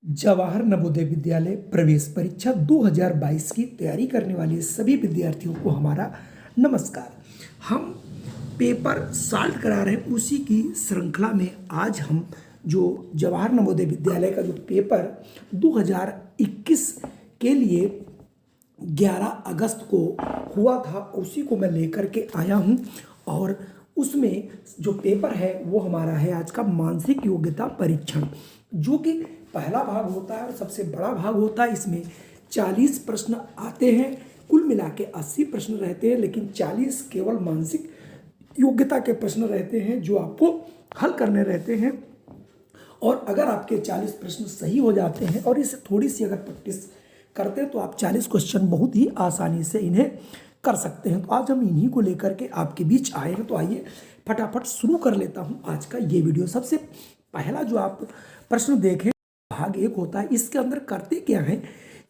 जवाहर नवोदय विद्यालय प्रवेश परीक्षा 2022 की तैयारी करने वाले सभी विद्यार्थियों को हमारा नमस्कार। हम पेपर सॉल्व करा रहे हैं, उसी की श्रृंखला में आज हम जो जवाहर नवोदय विद्यालय का जो पेपर 2021 के लिए 11 अगस्त को हुआ था उसी को मैं लेकर के आया हूं। और उसमें जो पेपर है वो हमारा है आज का मानसिक योग्यता परीक्षण, जो कि पहला भाग होता है और सबसे बड़ा भाग होता है। इसमें 40 प्रश्न आते हैं, कुल मिला के 80 प्रश्न रहते हैं, लेकिन 40 केवल मानसिक योग्यता के प्रश्न रहते हैं जो आपको हल करने रहते हैं। और अगर आपके 40 प्रश्न सही हो जाते हैं और इसे थोड़ी सी अगर प्रैक्टिस करते हैं तो आप 40 क्वेश्चन बहुत ही आसानी से इन्हें कर सकते हैं। तो आज हम इन्हीं को लेकर के आपके बीच आए हैं। तो आइए फटाफट शुरू कर लेता हूं आज का ये वीडियो। सबसे पहला जो आप प्रश्न देखें भाग 1 होता है। इसके अंदर करते क्या है,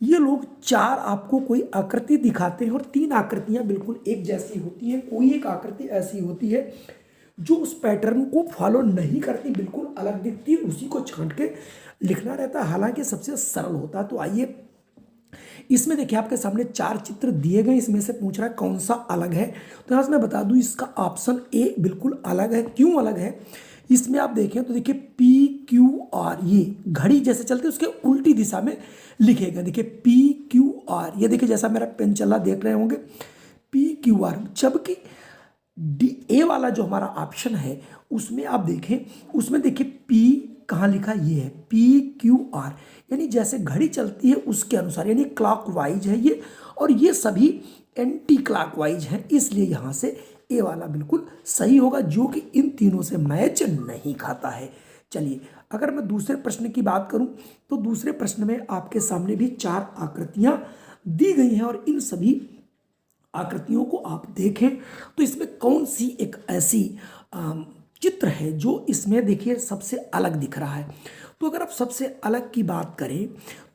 ये लोग 4 आपको कोई आकृति दिखाते हैं और 3 आकृतियां बिल्कुल एक जैसी होती हैं। कोई एक आकृति ऐसी होती है जो उस पैटर्न को फॉलो नहीं करती, बिल्कुल अलग दिखती है, उसी को छांट के लिखना रहता है, हालांकि सबसे सरल होता है। तो आइए इसमें देखिए आपके सामने 4 चित्र दिए गए, इसमें से पूछ रहा है कौन सा अलग है। तो यहाँ से मैं बता दूं इसका ऑप्शन ए बिल्कुल अलग है। क्यों अलग है, इसमें आप देखें तो देखिए PQR ये घड़ी जैसे चलते हैं उसके उल्टी दिशा में लिखेगा। देखिए PQR, ये देखिए जैसा मेरा पेन चला देख रहे होंगे PQR, जबकि ए वाला जो हमारा ऑप्शन है उसमें आप देखें, उसमें देखिए P कहाँ लिखा, ये है PQR, यानी जैसे घड़ी चलती है उसके अनुसार, यानी क्लॉकवाइज है ये, और ये सभी एंटी क्लॉकवाइज हैं, इसलिए यहाँ से ए वाला बिल्कुल सही होगा, जो कि इन तीनों से मैच नहीं खाता है। चलिए अगर मैं दूसरे प्रश्न की बात करूं तो दूसरे प्रश्न में आपके सामने भी 4 आकृतियां दी गई हैं और इन सभी आकृतियों को आप देखें तो इसमें कौन सी एक ऐसी चित्र है जो इसमें देखिए सबसे अलग दिख रहा है। तो अगर आप सबसे अलग की बात करें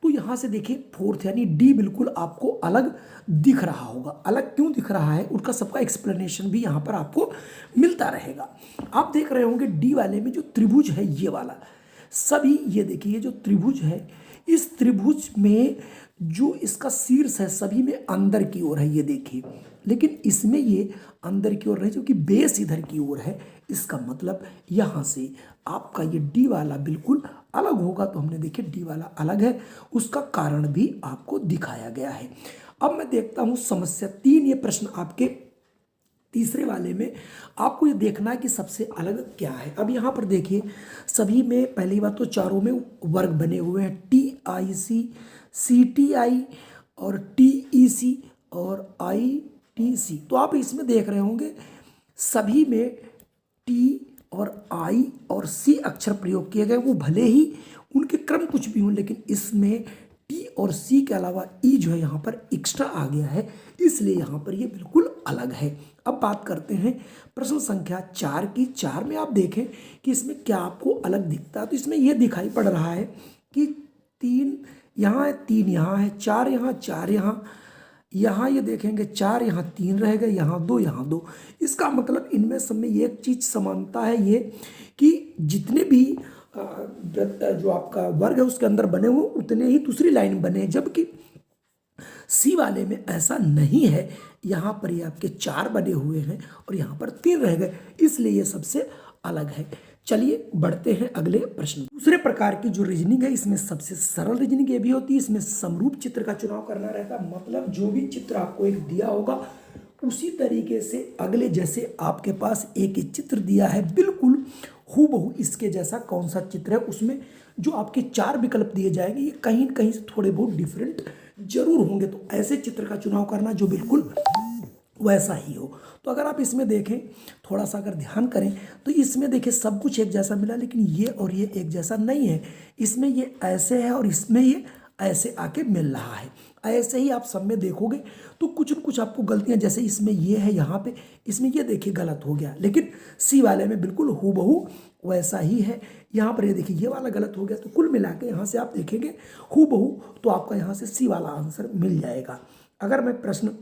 तो यहाँ से देखिए 4th यानी डी बिल्कुल आपको अलग दिख रहा होगा। अलग क्यों दिख रहा है उनका सबका एक्सप्लेनेशन भी यहाँ पर आपको मिलता रहेगा। आप देख रहे होंगे डी वाले में जो त्रिभुज है ये वाला, सभी ये देखिए ये जो त्रिभुज है, इस त्रिभुज में जो इसका शीर्ष है सभी में अंदर की ओर है, ये देखिए, लेकिन इसमें ये अंदर की ओर नहीं, क्योंकि बेस इधर की ओर है। इसका मतलब यहाँ से आपका ये डी वाला बिल्कुल अलग होगा। तो हमने देखिए डी वाला अलग है, उसका कारण भी आपको दिखाया गया है। अब मैं देखता हूँ समस्या 3, ये प्रश्न आपके तीसरे वाले में आपको ये देखना है कि सबसे अलग क्या है। अब यहाँ पर देखिए सभी में पहली बात तो चारों में वर्ग बने हुए हैं, TIC, CTI और TEC और ITC। तो आप इसमें देख रहे होंगे सभी में T और I और C अक्षर प्रयोग किए गए, वो भले ही उनके क्रम कुछ भी हों, लेकिन इसमें T और C के अलावा E जो है यहाँ पर एक्स्ट्रा आ गया है, इसलिए यहाँ पर ये बिल्कुल अलग है। अब बात करते हैं प्रश्न संख्या 4 की। 4 में आप देखें कि इसमें क्या आपको अलग दिखता है। तो इसमें ये दिखाई पड़ रहा है कि 3 यहाँ है, 3 यहाँ है, 4 यहाँ, 4 यहाँ, यहाँ ये देखेंगे 4 यहाँ, 3 रहेगा, यहाँ 2, यहाँ 2। इसका मतलब इनमें सब में एक चीज़ समानता है ये कि जितने भी जो आपका वर्ग है उसके अंदर बने हुए उतने ही दूसरी लाइन बने हैं, जबकि सी वाले में ऐसा नहीं है। यहाँ पर ये आपके 4 बने हुए हैं और यहाँ पर 3 रह गए, इसलिए ये सबसे अलग है। चलिए बढ़ते हैं अगले प्रश्न। दूसरे प्रकार की जो रीजनिंग है इसमें सबसे सरल रीजनिंग ये भी होती है, इसमें समरूप चित्र का चुनाव करना रहता है। मतलब जो भी चित्र आपको एक दिया होगा उसी तरीके से अगले, जैसे आपके पास एक ही चित्र दिया है बिल्कुल हूबहू इसके जैसा कौन सा चित्र है, उसमें जो आपके 4 विकल्प दिए जाएंगे ये कहीं कहीं से थोड़े बहुत डिफरेंट जरूर होंगे। तो ऐसे चित्र का चुनाव करना जो बिल्कुल वैसा ही हो। तो अगर आप इसमें देखें थोड़ा सा अगर ध्यान करें तो इसमें देखिए सब कुछ एक जैसा मिला, लेकिन ये और ये एक जैसा नहीं है। इसमें ये ऐसे है और इसमें ये ऐसे आके मिल रहा है। ऐसे ही आप सब में देखोगे तो कुछ न कुछ आपको गलतियां, जैसे इसमें ये है यहाँ पे, इसमें ये देखिए गलत हो गया, लेकिन सी वाले में बिल्कुल हूबहू वैसा ही है। यहाँ पर ये देखिए ये वाला गलत हो गया। तो कुल मिला के यहाँ से आप देखेंगे हूबहू, तो आपका यहाँ से सी वाला आंसर मिल जाएगा। अगर मैं प्रश्न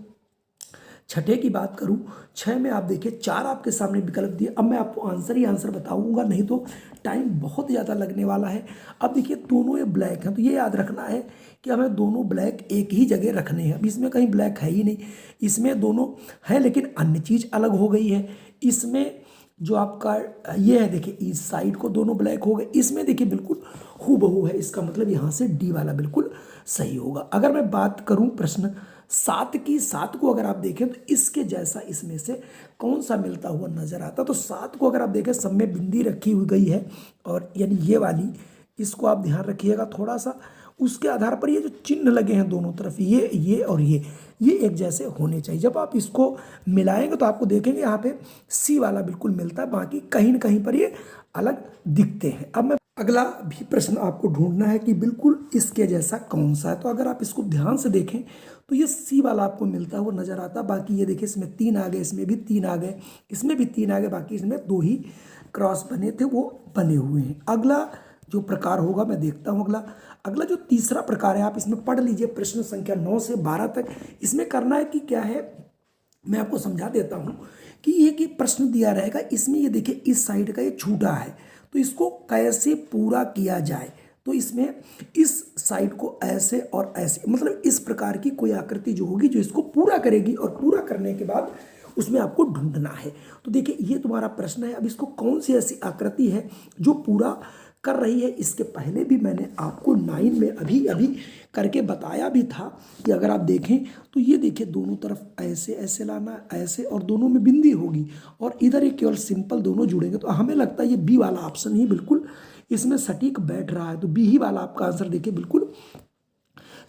छठे की बात करूं, 6 में आप देखिए 4 आपके सामने विकल्प दिए। अब मैं आपको आंसर ही आंसर बताऊंगा, नहीं तो टाइम बहुत ज़्यादा लगने वाला है। अब देखिए दोनों ये ब्लैक हैं, तो ये याद रखना है कि हमें दोनों ब्लैक एक ही जगह रखने हैं। अब इसमें कहीं ब्लैक है ही नहीं, इसमें दोनों है लेकिन अन्य चीज़ अलग हो गई है। इसमें जो आपका ये है देखिए इस साइड को दोनों ब्लैक हो गए, इसमें देखिए बिल्कुल हूबहू है, इसका मतलब यहाँ से डी वाला बिल्कुल सही होगा। अगर मैं बात करूँ प्रश्न 7 की, 7 को अगर आप देखें तो इसके जैसा इसमें से कौन सा मिलता हुआ नजर आता, तो 7 को अगर आप देखें सब में बिंदी रखी हुई गई है, और यानी ये वाली, इसको आप ध्यान रखिएगा थोड़ा सा। उसके आधार पर ये जो चिन्ह लगे हैं दोनों तरफ, ये और ये एक जैसे होने चाहिए। जब आप इसको मिलाएंगे तो आपको देखेंगे यहाँ पे सी वाला बिल्कुल मिलता है, बाकी कहीं ना कहीं पर ये अलग दिखते हैं। अब मैं अगला भी प्रश्न आपको ढूंढना है कि बिल्कुल इसके जैसा कौन सा है। तो अगर आप इसको ध्यान से देखें तो ये सी वाला आपको मिलता हुआ नजर आता, बाकी ये देखिए इसमें 3 आ गए, इसमें भी 3 आ गए, इसमें भी 3 आ गए, बाकी इसमें 2 ही क्रॉस बने थे वो बने हुए हैं। अगला जो प्रकार होगा मैं देखता हूँ, अगला जो तीसरा प्रकार है आप इसमें पढ़ लीजिए, प्रश्न संख्या 9 से 12 तक। इसमें करना है कि क्या है, मैं आपको समझा देता हूँ कि ये कि प्रश्न दिया रहेगा, इसमें ये देखिए इस साइड का ये छूटा है, तो इसको कैसे पूरा किया जाए। तो इसमें इस साइड को ऐसे और ऐसे, मतलब इस प्रकार की कोई आकृति जो होगी जो इसको पूरा करेगी, और पूरा करने के बाद उसमें आपको ढूंढना है। तो देखिए ये तुम्हारा प्रश्न है। अब इसको कौन सी ऐसी आकृति है जो पूरा कर रही है, इसके पहले भी मैंने आपको 9 में अभी अभी करके बताया भी था कि अगर आप देखें तो ये देखिए दोनों तरफ ऐसे ऐसे लाना, ऐसे, और दोनों में बिंदी होगी, और इधर ये केवल सिंपल दोनों जुड़ेंगे। तो हमें लगता है ये बी वाला ऑप्शन ही बिल्कुल इसमें सटीक बैठ रहा है। तो बी ही वाला आपका आंसर देखिए बिल्कुल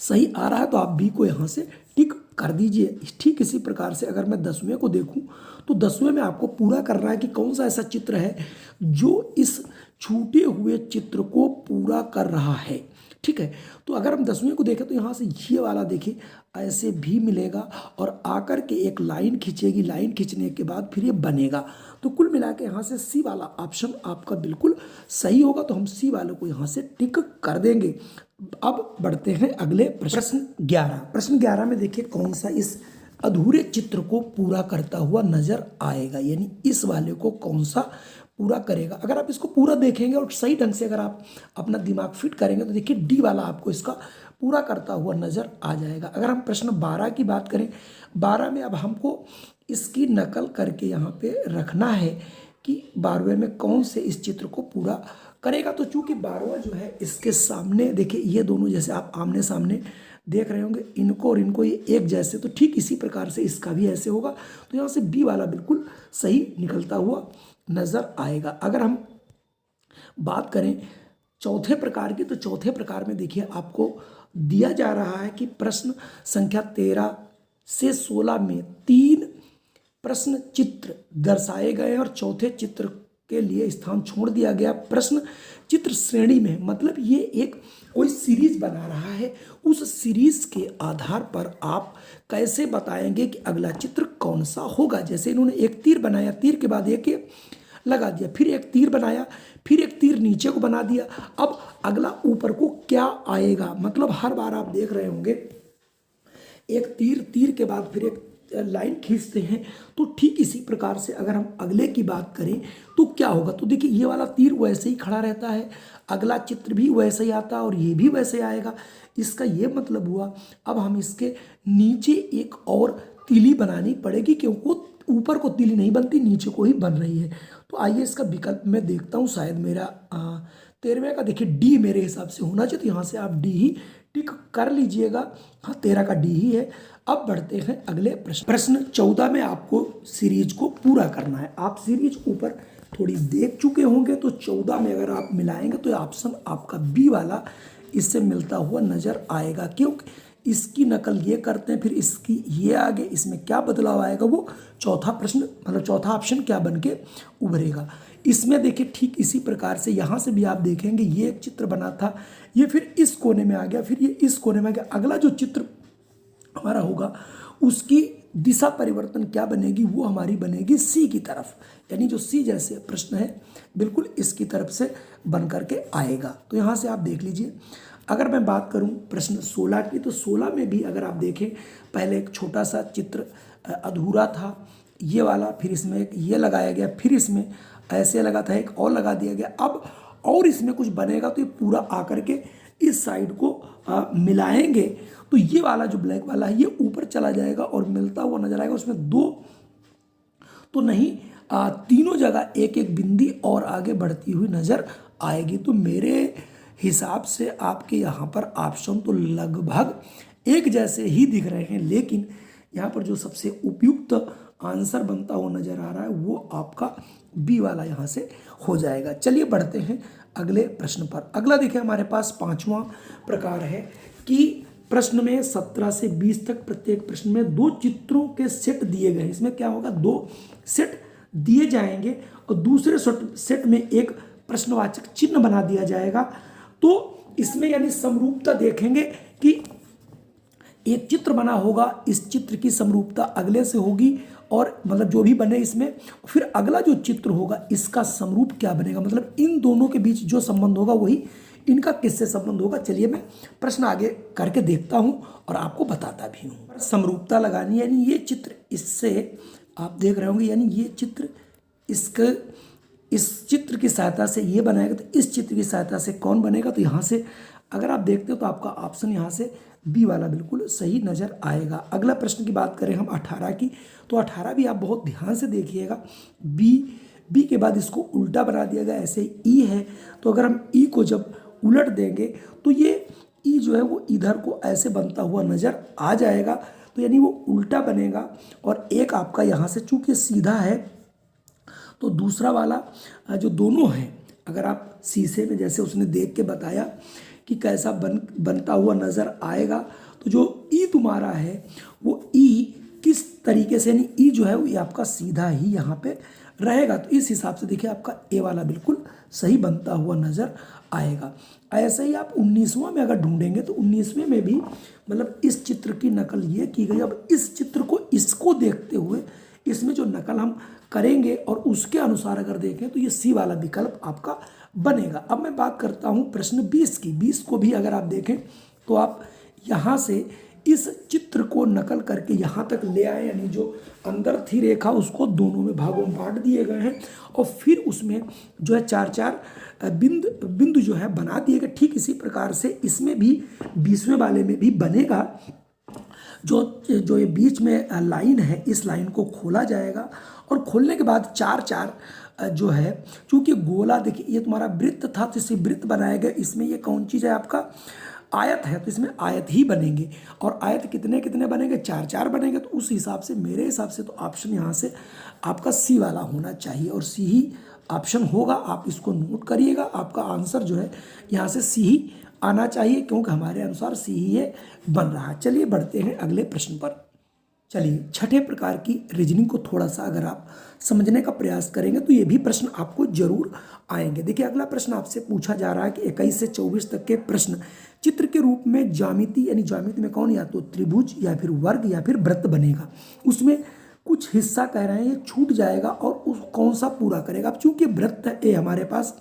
सही आ रहा है, तो आप बी को यहाँ से टिक कर दीजिए। ठीक इसी प्रकार से अगर मैं 10वें को देखूं तो 10वें में आपको पूरा करना है कि कौन सा ऐसा चित्र है जो इस छूटे हुए चित्र को पूरा कर रहा है। ठीक है, तो अगर हम 10वें को देखें तो यहाँ से ये वाला देखिए ऐसे भी मिलेगा, और आकर के एक लाइन खींचेगी, लाइन खींचने के बाद फिर ये बनेगा। तो कुल मिला के यहाँ से सी वाला ऑप्शन आपका बिल्कुल सही होगा, तो हम सी वाले को यहाँ से टिक कर देंगे। अब बढ़ते हैं अगले प्रश्न 11। प्रश्न 11 में देखिए कौन सा इस अधूरे चित्र को पूरा करता हुआ नजर आएगा, यानी इस वाले को कौन सा पूरा करेगा। अगर आप इसको पूरा देखेंगे और सही ढंग से अगर आप अपना दिमाग फिट करेंगे तो देखिए डी वाला आपको इसका पूरा करता हुआ नजर आ जाएगा। अगर हम प्रश्न 12 की बात करें, 12 में अब हमको इसकी नकल करके यहाँ पे रखना है कि 12वें में कौन से इस चित्र को पूरा करेगा। तो चूंकि 12वां जो है इसके सामने देखिए ये दोनों जैसे आप आमने सामने देख रहे होंगे, इनको और इनको ये एक जैसे, तो ठीक इसी प्रकार से इसका भी ऐसे होगा। तो यहाँ से बी वाला बिल्कुल सही निकलता हुआ नजर आएगा। अगर हम बात करें चौथे प्रकार की, तो चौथे प्रकार में देखिए आपको दिया जा रहा है कि प्रश्न संख्या 13 से 16 में 3 प्रश्न चित्र दर्शाए गए और चौथे चित्र के लिए स्थान छोड़ दिया गया प्रश्न चित्र श्रेणी में। मतलब ये एक कोई सीरीज बना रहा है, उस सीरीज के आधार पर आप कैसे बताएंगे कि अगला चित्र कौन सा होगा। जैसे इन्होंने एक तीर बनाया, तीर के बाद एक लगा दिया, फिर एक तीर बनाया, फिर एक तीर नीचे को बना दिया, अब अगला ऊपर को क्या आएगा। मतलब हर बार आप देख रहे होंगे एक तीर, तीर के बाद फिर एक लाइन खींचते हैं। तो ठीक इसी प्रकार से अगर हम अगले की बात करें तो क्या होगा, तो देखिए ये वाला तीर वैसे ही खड़ा रहता है, अगला चित्र भी वैसे ही आता है और ये भी वैसे आएगा। इसका ये मतलब हुआ अब हम इसके नीचे एक और तीली बनानी पड़ेगी, क्योंकि ऊपर को तीली नहीं बनती, नीचे को ही बन रही है। तो आइए इसका विकल्प मैं देखता हूँ, शायद मेरा 13वें का देखिए डी मेरे हिसाब से होना चाहिए, तो यहाँ से आप डी ही टिक कर लीजिएगा। हाँ, 13 का डी ही है। अब बढ़ते हैं अगले प्रश्न। प्रश्न 14 में आपको सीरीज को पूरा करना है। आप सीरीज ऊपर थोड़ी देख चुके होंगे, तो 14 में अगर आप मिलाएंगे तो ऑप्शन आपका बी वाला इससे मिलता हुआ नजर आएगा, क्योंकि इसकी नकल ये करते हैं, फिर इसकी ये आगे, इसमें क्या बदलाव आएगा वो चौथा प्रश्न, मतलब चौथा ऑप्शन क्या बन के उभरेगा। इसमें देखिए ठीक इसी प्रकार से यहाँ से भी आप देखेंगे ये एक चित्र बना था, ये फिर इस कोने में आ गया, फिर ये इस कोने में आ गया। अगला जो चित्र हमारा होगा उसकी दिशा परिवर्तन क्या बनेगी, वो हमारी बनेगी सी की तरफ, यानी जो सी जैसे प्रश्न है बिल्कुल इसकी तरफ से बन करके आएगा। तो यहाँ से आप देख लीजिए। अगर मैं बात करूं प्रश्न 16 की, तो 16 में भी अगर आप देखें पहले एक छोटा सा चित्र अधूरा था ये वाला, फिर इसमें एक ये लगाया गया, फिर इसमें ऐसे लगा था एक और लगा दिया गया, अब और इसमें कुछ बनेगा तो ये पूरा आकर के इस साइड को मिलाएंगे तो ये वाला जो ब्लैक वाला है ये ऊपर चला जाएगा और मिलता हुआ नजर आएगा। उसमें दो तो नहीं तीनों जगह एक एक बिंदी और आगे बढ़ती हुई नजर आएगी। तो मेरे हिसाब से आपके यहाँ पर ऑप्शन तो लगभग एक जैसे ही दिख रहे हैं, लेकिन यहाँ पर जो सबसे उपयुक्त आंसर बनता हुआ नजर आ रहा है वो आपका बी वाला यहाँ से हो जाएगा। चलिए बढ़ते हैं अगले प्रश्न पर। अगला देखिए हमारे पास 5वां प्रकार है कि प्रश्न में 17 से 20 तक प्रत्येक प्रश्न में 2 चित्रों के सेट दिए गए। इसमें क्या होगा, 2 सेट दिए जाएंगे और दूसरे सेट में एक प्रश्नवाचक चिन्ह बना दिया जाएगा। तो इसमें यानी समरूपता देखेंगे कि एक चित्र बना होगा, इस चित्र की समरूपता अगले से होगी और मतलब जो भी बने इसमें, फिर अगला जो चित्र होगा इसका समरूप क्या बनेगा, मतलब इन दोनों के बीच जो संबंध होगा वही इनका किससे संबंध होगा। चलिए मैं प्रश्न आगे करके देखता हूं और आपको बताता भी हूं। समरूपता लगानी यानी ये चित्र इससे आप देख रहे होंगे, यानी ये चित्र इस चित्र की सहायता से ये बनाएगा तो इस चित्र की सहायता से कौन बनेगा। तो यहाँ से अगर आप देखते हो तो आपका ऑप्शन यहाँ से बी वाला बिल्कुल सही नजर आएगा। अगला प्रश्न की बात करें हम 18 की, तो 18 भी आप बहुत ध्यान से देखिएगा। बी के बाद इसको उल्टा बना दिया गया, ऐसे ई है तो अगर हम ई को जब उलट देंगे तो ये ई जो है वो इधर को ऐसे बनता हुआ नजर आ जाएगा, तो यानी वो उल्टा बनेगा। और एक आपका यहाँ से चूंकि सीधा है तो दूसरा वाला जो दोनों हैं, अगर आप शीशे में जैसे उसने देख के बताया कि कैसा बनता हुआ नजर आएगा, तो जो ई तुम्हारा है वो ई किस तरीके से, यानी ई जो है वो ये आपका सीधा ही यहाँ पे रहेगा। तो इस हिसाब से देखिए आपका ए वाला बिल्कुल सही बनता हुआ नजर आएगा। ऐसे ही आप 19वां में अगर ढूंढेंगे तो 19वें में भी मतलब इस चित्र की नकल ये की गई। अब इस चित्र को इसको देखते हुए इसमें जो नकल हम करेंगे और उसके अनुसार अगर देखें तो ये सी वाला विकल्प आपका बनेगा। अब मैं बात करता हूं प्रश्न 20 की। 20 को भी अगर आप देखें तो आप यहाँ से इस चित्र को नकल करके यहाँ तक ले आए, यानी जो अंदर थी रेखा उसको दोनों में भागों में बांट दिए गए हैं और फिर उसमें जो है 4-4 बिंदु जो है बना दिए गए। ठीक इसी प्रकार से इसमें भी 20वें वाले में भी बनेगा। जो ये बीच में लाइन है इस लाइन को खोला जाएगा और खोलने के बाद 4-4 जो है, चूंकि गोला देखिए ये तुम्हारा वृत्त था तो इसे वृत्त बनाया गया। इसमें ये कौन चीज़ है आपका आयत है, तो इसमें आयत ही बनेंगे और आयत कितने कितने बनेंगे, 4-4 बनेंगे। तो उस हिसाब से मेरे हिसाब से तो ऑप्शन यहाँ से आपका सी वाला होना चाहिए और सी ही ऑप्शन होगा। आप इसको नोट करिएगा, आपका आंसर जो है यहाँ से सी ही आना चाहिए क्योंकि हमारे अनुसार सी ही ये बन रहा है। चलिए बढ़ते हैं अगले प्रश्न पर। चलिए छठे प्रकार की रीजनिंग को थोड़ा सा अगर आप समझने का प्रयास करेंगे तो ये भी प्रश्न आपको जरूर आएंगे। देखिए अगला प्रश्न आपसे पूछा जा रहा है कि 21 से 24 तक के प्रश्न चित्र के रूप में ज्यामिति, यानी ज्यामिति में कौन या तो त्रिभुज या फिर वर्ग या फिर वृत्त बनेगा। उसमें कुछ हिस्सा कह रहे हैं ये छूट जाएगा और उस कौन सा पूरा करेगा। अब चूंकि वृत्त है हमारे पास,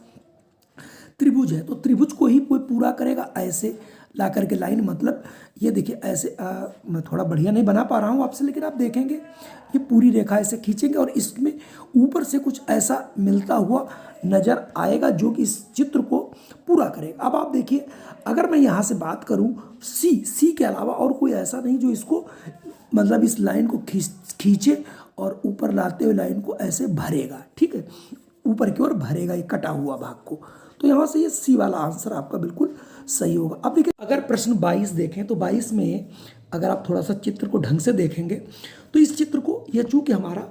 त्रिभुज है तो त्रिभुज को ही कोई पूरा करेगा। ऐसे ला करके लाइन, मतलब ये देखिए ऐसे मैं थोड़ा बढ़िया नहीं बना पा रहा हूँ आपसे, लेकिन आप देखेंगे ये पूरी रेखा ऐसे खींचेंगे और इसमें ऊपर से कुछ ऐसा मिलता हुआ नजर आएगा जो कि इस चित्र को पूरा करेगा। अब आप देखिए अगर मैं यहाँ से बात करूँ सी के अलावा और कोई ऐसा नहीं जो इसको मतलब इस लाइन को खींचे और ऊपर लाते हुए लाइन को ऐसे भरेगा, ठीक है, ऊपर की ओर भरेगा ये कटा हुआ भाग को। तो यहाँ से ये सी वाला आंसर आपका बिल्कुल सही होगा। अब देखिए अगर प्रश्न 22 देखें तो 22 में अगर आप थोड़ा सा चित्र को ढंग से देखेंगे तो इस चित्र को ये चूंकि हमारा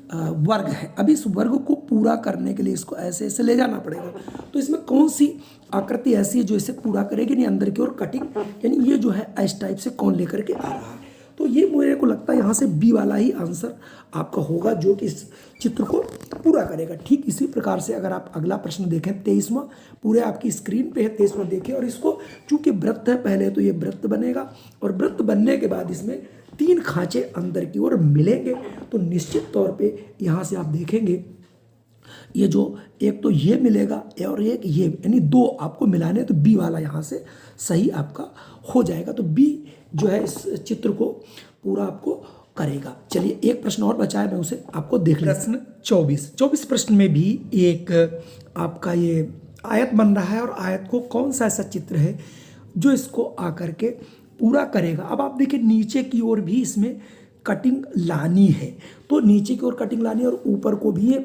वर्ग है, अब इस वर्ग को पूरा करने के लिए इसको ऐसे ऐसे ले जाना पड़ेगा। तो इसमें कौन सी आकृति ऐसी है जो इसे पूरा करेगी, यानी अंदर की ओर कटिंग, यानी ये जो है इस टाइप से कौन लेकर के आ रहा है। तो ये मेरे को लगता है यहाँ से बी वाला ही आंसर आपका होगा जो कि इस चित्र को पूरा करेगा। ठीक इसी प्रकार से अगर आप अगला प्रश्न देखें 23वां, पूरे आपकी स्क्रीन पे है 23वां देखिए, और इसको चूंकि वृत्त है पहले तो ये वृत्त बनेगा और वृत्त बनने के बाद इसमें 3 खांचे अंदर की ओर मिलेंगे। तो निश्चित तौर पे यहाँ से आप देखेंगे ये जो एक तो ये मिलेगा और एक ये, यानी 2 आपको मिलाने, तो बी वाला यहाँ से सही आपका हो जाएगा। तो बी जो है इस चित्र को पूरा आपको करेगा। चलिए एक प्रश्न और बचा है, मैं उसे आपको देख लें। प्रश्न 24 प्रश्न में भी एक आपका ये आयत बन रहा है और आयत को कौन सा ऐसा चित्र है जो इसको आकर के पूरा करेगा। अब आप देखिए नीचे की ओर भी इसमें कटिंग लानी है, तो नीचे की ओर कटिंग लानी है और ऊपर को भी ये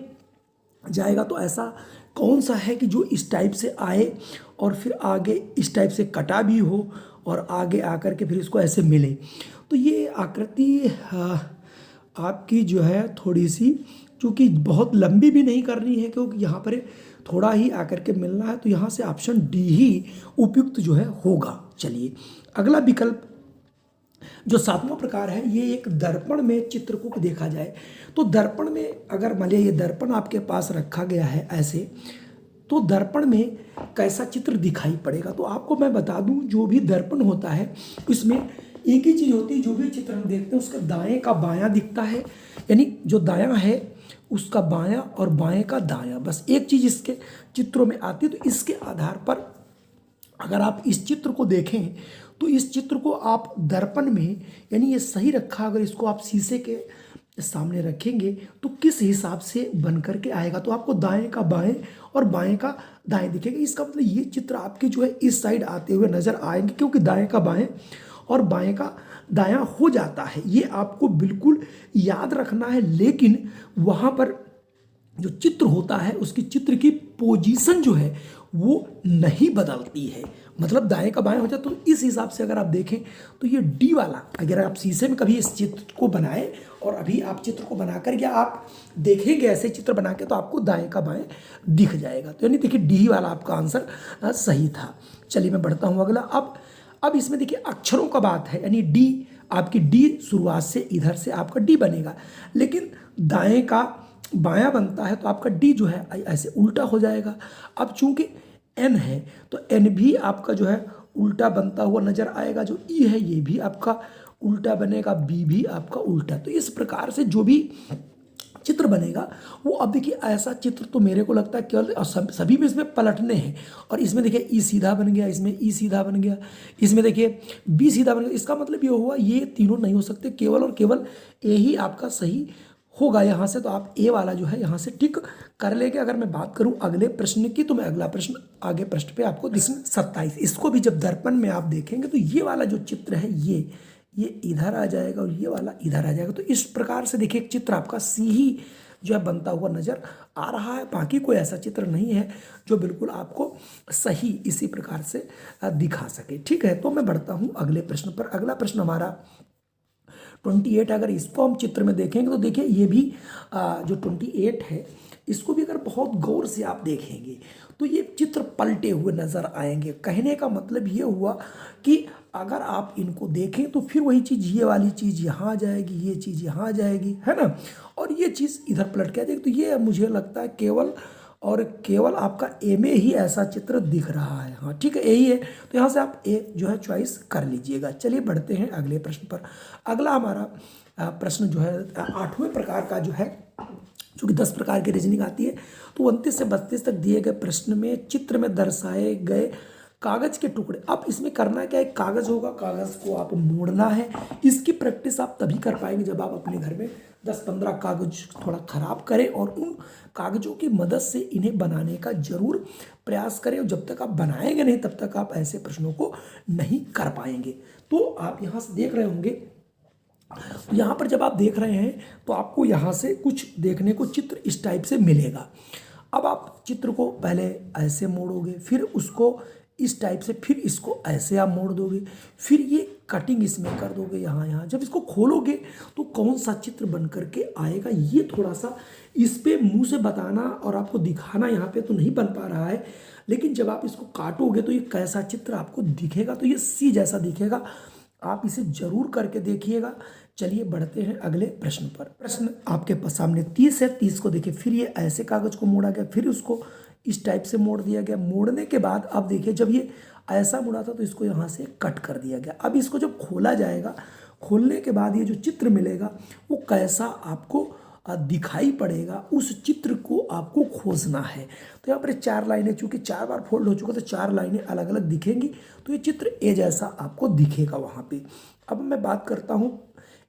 जाएगा। तो ऐसा कौन सा है कि जो इस टाइप से आए और फिर आगे इस टाइप से कटा भी हो और आगे आकर के फिर इसको ऐसे मिले। तो ये आकृति आपकी जो है थोड़ी सी, चूँकि बहुत लंबी भी नहीं करनी है क्योंकि यहाँ पर थोड़ा ही आकर के मिलना है, तो यहाँ से ऑप्शन डी ही उपयुक्त जो है होगा। चलिए अगला विकल्प जो 7वां प्रकार है, ये एक दर्पण में चित्र को देखा जाए। तो दर्पण में अगर मान लिया ये दर्पण आपके पास रखा गया है ऐसे, तो दर्पण में कैसा चित्र दिखाई पड़ेगा। तो आपको मैं बता दूं, जो भी दर्पण होता है इसमें एक ही चीज़ होती है, जो भी चित्र हम देखते हैं उसका दाएं का बायां दिखता है, यानी जो दायां है उसका बायां और बाएं का दायां, बस एक चीज़ इसके चित्रों में आती है। तो इसके आधार पर अगर आप इस चित्र को देखें तो इस चित्र को आप दर्पण में, यानी ये सही रखा, अगर इसको आप शीशे के सामने रखेंगे तो किस हिसाब से बन करके आएगा। तो आपको दाएं का बाएं और बाएं का दाएं दिखेगा। इसका मतलब ये चित्र आपके जो है इस साइड आते हुए नजर आएंगे, क्योंकि दाएं का बाएं और बाएं का दायां हो जाता है। ये आपको बिल्कुल याद रखना है, लेकिन वहाँ पर जो चित्र होता है उसकी चित्र की पोजीशन जो है वो नहीं बदलती है, मतलब दाएं का बाएं हो जाए। तो इस हिसाब से अगर आप देखें तो ये डी वाला, अगर आप शीशे में कभी इस चित्र को बनाएं और अभी आप चित्र को बनाकर या आप देखेंगे ऐसे चित्र बना के, तो आपको दाएं का बाएं दिख जाएगा। तो यानी देखिए डी वाला आपका आंसर सही था। चलिए मैं बढ़ता हूँ अगला। अब इसमें देखिए अक्षरों का बात है, यानी डी आपकी डी शुरुआत से इधर से आपका डी बनेगा, लेकिन दाएं का बायां बनता है तो आपका डी जो है ऐसे उल्टा हो जाएगा। अब चूंकि एन है तो एन भी आपका जो है उल्टा बनता हुआ नजर आएगा। जो ई है ये भी आपका उल्टा बनेगा, बी भी आपका उल्टा। तो इस प्रकार से जो भी चित्र बनेगा वो, अब देखिए ऐसा चित्र तो मेरे को लगता है केवल सभी में इसमें पलटने हैं। और इसमें देखिए ई सीधा बन गया, इसमें ई सीधा बन गया, इसमें देखिए बी सीधा बन गया। इसका मतलब ये हुआ ये तीनों नहीं हो सकते, केवल और केवल ए ही आपका सही होगा यहाँ से। तो आप ए वाला जो है यहाँ से टिक कर लेंगे। अगर मैं बात करूँ अगले प्रश्न की, तो मैं अगला प्रश्न आगे पृष्ठ पे आपको प्रश्न 27, इसको भी जब दर्पण में आप देखेंगे तो ये वाला जो चित्र है ये इधर आ जाएगा और ये वाला इधर आ जाएगा। तो इस प्रकार से देखिए एक चित्र आपका सी ही जो है बनता हुआ नजर आ रहा है। बाकी कोई ऐसा चित्र नहीं है जो बिल्कुल आपको सही इसी प्रकार से दिखा सके। ठीक है, तो मैं बढ़ता हूँ अगले प्रश्न पर। अगला प्रश्न हमारा 28। अगर इसको हम चित्र में देखेंगे तो देखिए ये भी जो 28 है इसको भी अगर बहुत गौर से आप देखेंगे तो ये चित्र पलटे हुए नजर आएंगे। कहने का मतलब ये हुआ कि अगर आप इनको देखें तो फिर वही चीज़, ये वाली चीज़ यहाँ आ जाएगी, ये चीज़ यहाँ आ जाएगी, है ना, और ये चीज़ इधर पलट के आ जाएगी। तो ये मुझे लगता है केवल और केवल आपका ए में ही ऐसा चित्र दिख रहा है। हाँ ठीक है, यही है। तो यहाँ से आप ए जो है चॉइस कर लीजिएगा। चलिए बढ़ते हैं अगले प्रश्न पर। अगला हमारा प्रश्न जो है 8वें प्रकार का जो है, चूँकि 10 प्रकार की रीजनिंग आती है, तो 29 से 32 तक दिए गए प्रश्न में चित्र में दर्शाए गए कागज के टुकड़े। अब इसमें करना क्या है, कागज होगा, कागज को आप मोड़ना है। इसकी प्रैक्टिस आप तभी कर पाएंगे जब आप अपने घर में 10-15 कागज थोड़ा खराब करें और उन कागजों की मदद से इन्हें बनाने का जरूर प्रयास करें। और जब तक आप बनाएंगे नहीं तब तक आप ऐसे प्रश्नों को नहीं कर पाएंगे। तो आप यहाँ से देख रहे होंगे, यहाँ पर जब आप देख रहे हैं तो आपको यहाँ से कुछ देखने को चित्र इस टाइप से मिलेगा। अब आप चित्र को पहले ऐसे मोड़ोगे, फिर उसको इस टाइप से, फिर इसको ऐसे आप मोड़ दोगे, फिर ये कटिंग इसमें कर दोगे यहाँ। जब इसको खोलोगे तो कौन सा चित्र बन करके आएगा, ये थोड़ा सा इस पे मुंह से बताना और आपको दिखाना यहाँ पे तो नहीं बन पा रहा है, लेकिन जब आप इसको काटोगे तो ये कैसा चित्र आपको दिखेगा, तो ये सी जैसा दिखेगा। आप इसे जरूर करके देखिएगा। चलिए बढ़ते हैं अगले प्रश्न पर। प्रश्न आपके सामने 30 है। 30 को देखिए, फिर ये ऐसे कागज को मोड़ा गया, फिर उसको इस टाइप से मोड़ दिया गया। मोड़ने के बाद अब देखिए जब ये ऐसा मुड़ा था तो इसको यहाँ से कट कर दिया गया। अब इसको जब खोला जाएगा, खोलने के बाद ये जो चित्र मिलेगा वो कैसा आपको दिखाई पड़ेगा, उस चित्र को आपको खोजना है। तो यहाँ पर 4 लाइनें, चूंकि 4 बार फोल्ड हो चुका तो 4 लाइनें अलग अलग दिखेंगी, तो ये चित्र ए जैसा आपको दिखेगा वहाँ पे। अब मैं बात करता हूँ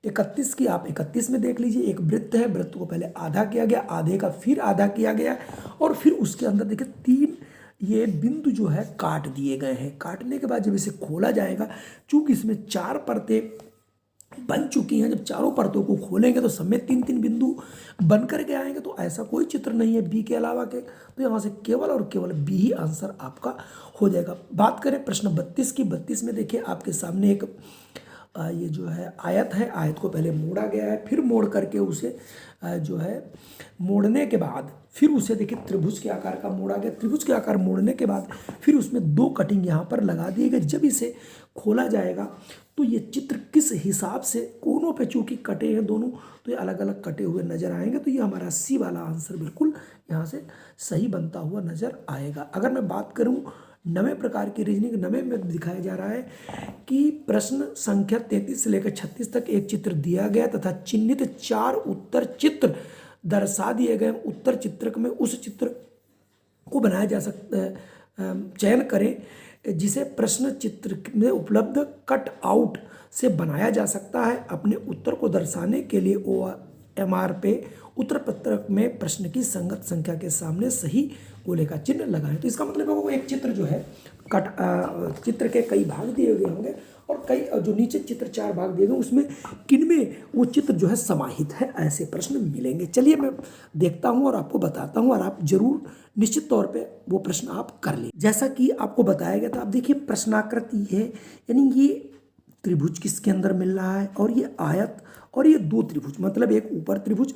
31 की आप 31 में देख लीजिए, एक वृत्त है, वृत्त को पहले आधा किया गया, आधे का फिर आधा किया गया, और फिर उसके अंदर देखिए 3 ये बिंदु जो है काट दिए गए हैं। काटने के बाद जब इसे खोला जाएगा, चूंकि इसमें 4 परतें बन चुकी हैं, जब चारों परतों को खोलेंगे तो सब में 3-3 बिंदु बन करके आएंगे। तो ऐसा कोई चित्र नहीं है बी के अलावा के, तो यहाँ से केवल और केवल बी ही आंसर आपका हो जाएगा। बात करें प्रश्न 32 की, 32 में देखिए आपके सामने एक ये जो है आयत है, आयत को पहले मोड़ा गया है, फिर मोड़ करके उसे जो है मोड़ने के बाद फिर उसे देखिए त्रिभुज के आकार का मोड़ा गया। त्रिभुज के आकार मोड़ने के बाद फिर उसमें 2 कटिंग यहाँ पर लगा दिए गए। जब इसे खोला जाएगा तो ये चित्र किस हिसाब से कोनों पे चूंकि कटे हैं दोनों, तो ये अलग अलग कटे हुए नजर आएंगे। तो ये हमारा सी वाला आंसर बिल्कुल यहाँ से सही बनता हुआ नजर आएगा। अगर मैं बात करूँ 9वें प्रकार की रीजनिंग, 9वें में दिखाया जा रहा है कि प्रश्न संख्या 33 से लेकर 36 तक एक चित्र दिया गया तथा चिन्हित 4 उत्तर चित्र दर्शा दिए गए। उत्तर चित्रक में उस चित्र को बनाया जा सकता है, चयन करें जिसे प्रश्न चित्र में उपलब्ध कट आउट से बनाया जा सकता है। अपने उत्तर को दर्शाने के लिए OMR पे उत्तर पत्रक में प्रश्न की संगत संख्या के सामने सही गोले का चिन्ह लगाएं। तो इसका मतलब है वो एक चित्र जो है चित्र के कई भाग दिए गए होंगे और कई जो नीचे चित्र 4 भाग दिए गए उसमें किनमें वो चित्र जो है समाहित है, ऐसे प्रश्न मिलेंगे। चलिए मैं देखता हूं और आपको बताता हूं और आप जरूर निश्चित तौर पे वो प्रश्न आप कर लें। जैसा कि आपको बताया गया था, आप देखिए प्रश्नाकृति है, यानी ये त्रिभुज किसके अंदर मिल रहा है और ये आयत और ये 2 त्रिभुज, मतलब एक ऊपर त्रिभुज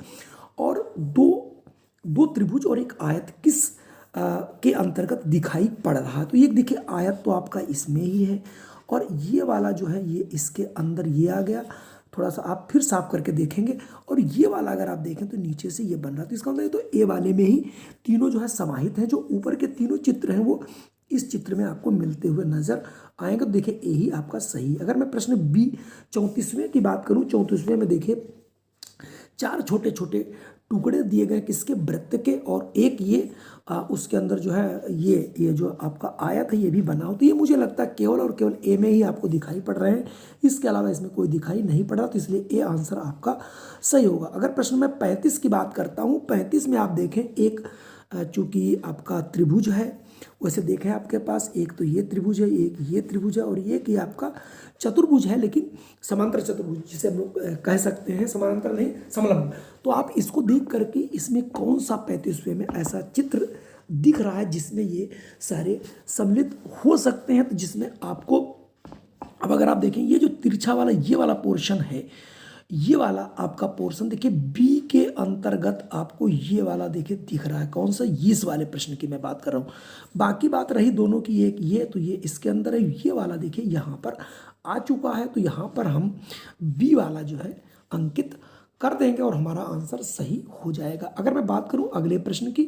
और दो त्रिभुज और एक आयत किस के अंतर्गत दिखाई पड़ रहा है। तो ये देखिए आयत तो आपका इसमें ही है और ये वाला जो है ये इसके अंदर ये आ गया। थोड़ा सा आप फिर साफ करके देखेंगे और ये वाला अगर आप देखें तो नीचे से ये बन रहा है। तो इसका मतलब तो ए वाले में ही तीनों जो है समाहित हैं। जो ऊपर के तीनों चित्र हैं वो इस चित्र में आपको मिलते हुए नजर आएंगे। तो देखिए ए ही आपका सही। अगर मैं प्रश्न बी 34वें की बात करूँ, 34वें में देखिए 4 छोटे छोटे टुकड़े दिए गए किसके, वृत्त के, और एक ये उसके अंदर जो है ये जो आपका आयत है ये भी बना हो। तो ये मुझे लगता है केवल और केवल ए में ही आपको दिखाई पड़ रहे हैं, इसके अलावा इसमें कोई दिखाई नहीं पड़ रहा। तो इसलिए ए आंसर आपका सही होगा। अगर प्रश्न में 35 की बात करता हूँ, 35 में आप देखें एक चूंकि आपका त्रिभुज है, वैसे देखें आपके पास एक तो ये त्रिभुज है, एक ये त्रिभुज है और एक ये आपका चतुर्भुज है, लेकिन समांतर चतुर्भुज जिसे हम लोग कह सकते हैं, समांतर नहीं समलंब। तो आप इसको देख करके इसमें कौन सा 35वें में ऐसा चित्र दिख रहा है जिसमें ये सारे सम्मिलित हो सकते हैं। तो जिसमें आपको अब अगर आप देखें ये जो तिरछा वाला ये वाला पोर्शन है, ये वाला आपका पोर्शन देखिए बी के अंतर्गत आपको ये वाला देखिए दिख रहा है। कौन सा, इस वाले प्रश्न की मैं बात कर रहा हूँ। बाकी बात रही दोनों की, एक ये तो ये इसके अंदर है, ये वाला देखिए यहाँ पर आ चुका है। तो यहाँ पर हम बी वाला जो है अंकित कर देंगे और हमारा आंसर सही हो जाएगा। अगर मैं बात करूँ अगले प्रश्न की,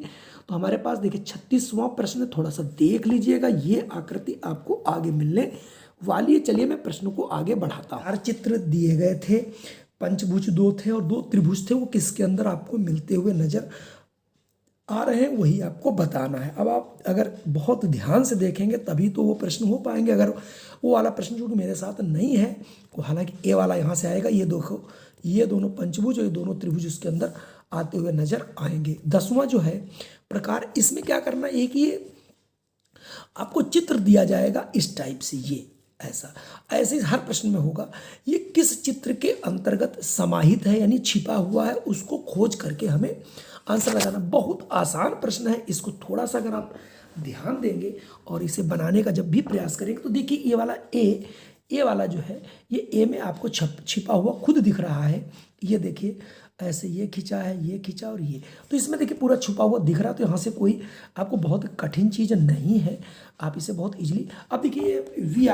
तो हमारे पास देखिए 36वां प्रश्न, थोड़ा सा देख लीजिएगा। ये आकृति आपको आगे मिलने वाली है। चलिए मैं प्रश्न को आगे बढ़ाता हूँ। 4 चित्र दिए गए थे, पंचभुज 2 थे और 2 त्रिभुज थे, वो किसके अंदर आपको मिलते हुए नजर आ रहे हैं वही आपको बताना है। अब आप अगर बहुत ध्यान से देखेंगे तभी तो वो प्रश्न हो पाएंगे। अगर वो वाला प्रश्न जो कि मेरे साथ नहीं है, वो हालांकि ए वाला यहाँ से आएगा, ये देखो ये दोनों पंचभुज और ये दोनों त्रिभुज उसके अंदर आते हुए नजर आएंगे। 10वां जो है प्रकार, इसमें क्या करना है, एक ये आपको चित्र दिया जाएगा इस टाइप से, ये ऐसा ऐसे ही हर प्रश्न में होगा। ये किस चित्र के अंतर्गत समाहित है यानी छिपा हुआ है, उसको खोज करके हमें आंसर लगाना। बहुत आसान प्रश्न है, इसको थोड़ा सा अगर आप ध्यान देंगे और इसे बनाने का जब भी प्रयास करेंगे तो देखिए ये वाला ए वाला जो है ये ए में आपको छिपा हुआ खुद दिख रहा है। ये देखिए ऐसे ये खींचा है, ये खींचा और ये, तो इसमें देखिए पूरा छुपा हुआ दिख रहा है। तो यहाँ से कोई आपको बहुत कठिन चीज़ नहीं है, आप इसे बहुत इजीली, अब देखिए वी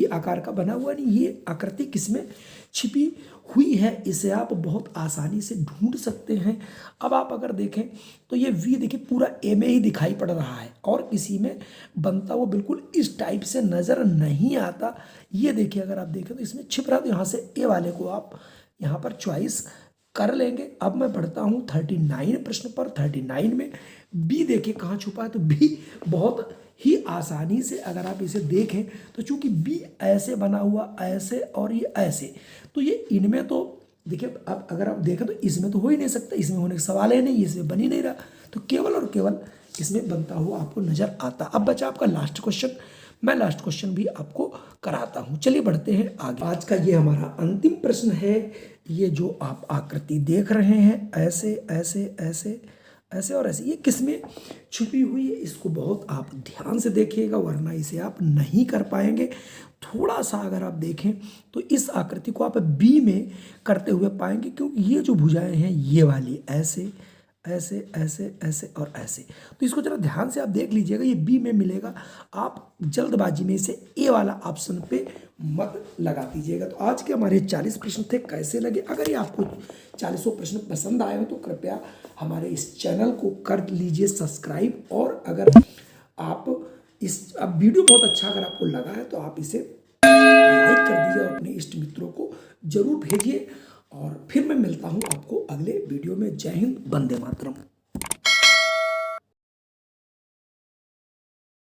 आकार का बना हुआ, नहीं ये आकृति किसमें छिपी हुई है, इसे आप बहुत आसानी से ढूंढ सकते हैं। अब आप अगर देखें तो ये वी देखिए पूरा ए में ही दिखाई पड़ रहा है और किसी में बनता हुआ बिल्कुल इस टाइप से नज़र नहीं आता। ये देखिए अगर आप देखें तो इसमें छिप रहा है, तो यहाँ से ए वाले को आप यहाँ पर चॉइस कर लेंगे। अब मैं बढ़ता हूँ 39 प्रश्न पर। 39 में बी देखिए कहाँ छुपा है, तो बी बहुत ही आसानी से अगर आप इसे देखें तो चूंकि बी ऐसे बना हुआ, ऐसे और ये ऐसे, तो ये इनमें तो देखिए, अब अगर आप देखें तो इसमें तो हो ही नहीं सकता, इसमें होने का सवाल है नहीं, इसमें बन ही नहीं रहा, तो केवल और केवल इसमें बनता हुआ आपको नजर आता। अब बचा आपका लास्ट क्वेश्चन, मैं लास्ट क्वेश्चन भी आपको कराता हूं। चलिए बढ़ते हैं आगे। आज का ये हमारा अंतिम प्रश्न है। ये जो आप आकृति देख रहे हैं, ऐसे ऐसे ऐसे ऐसे और ऐसे, ये किसमें छुपी हुई है, इसको बहुत आप ध्यान से देखिएगा, वरना इसे आप नहीं कर पाएंगे। थोड़ा सा अगर आप देखें तो इस आकृति को आप बी में करते हुए पाएंगे, क्योंकि ये जो भुजाएं हैं ये वाली ऐसे ऐसे ऐसे ऐसे और ऐसे, तो इसको जरा ध्यान से आप देख लीजिएगा, ये बी में मिलेगा। आप जल्दबाजी में इसे ए वाला ऑप्शन पे मत लगा दीजिएगा। तो आज के हमारे 40 प्रश्न थे, कैसे लगे? अगर ये आपको 40 प्रश्न पसंद आए हो तो कृपया हमारे इस चैनल को कर लीजिए सब्सक्राइब, और अगर आप अब वीडियो बहुत अच्छा अगर आपको लगा है तो आप इसे लाइक कर दीजिए और अपने इष्ट मित्रों को जरूर भेजिए। और फिर मैं मिलता हूं आपको अगले वीडियो में। जय हिंद, वंदे मातरम।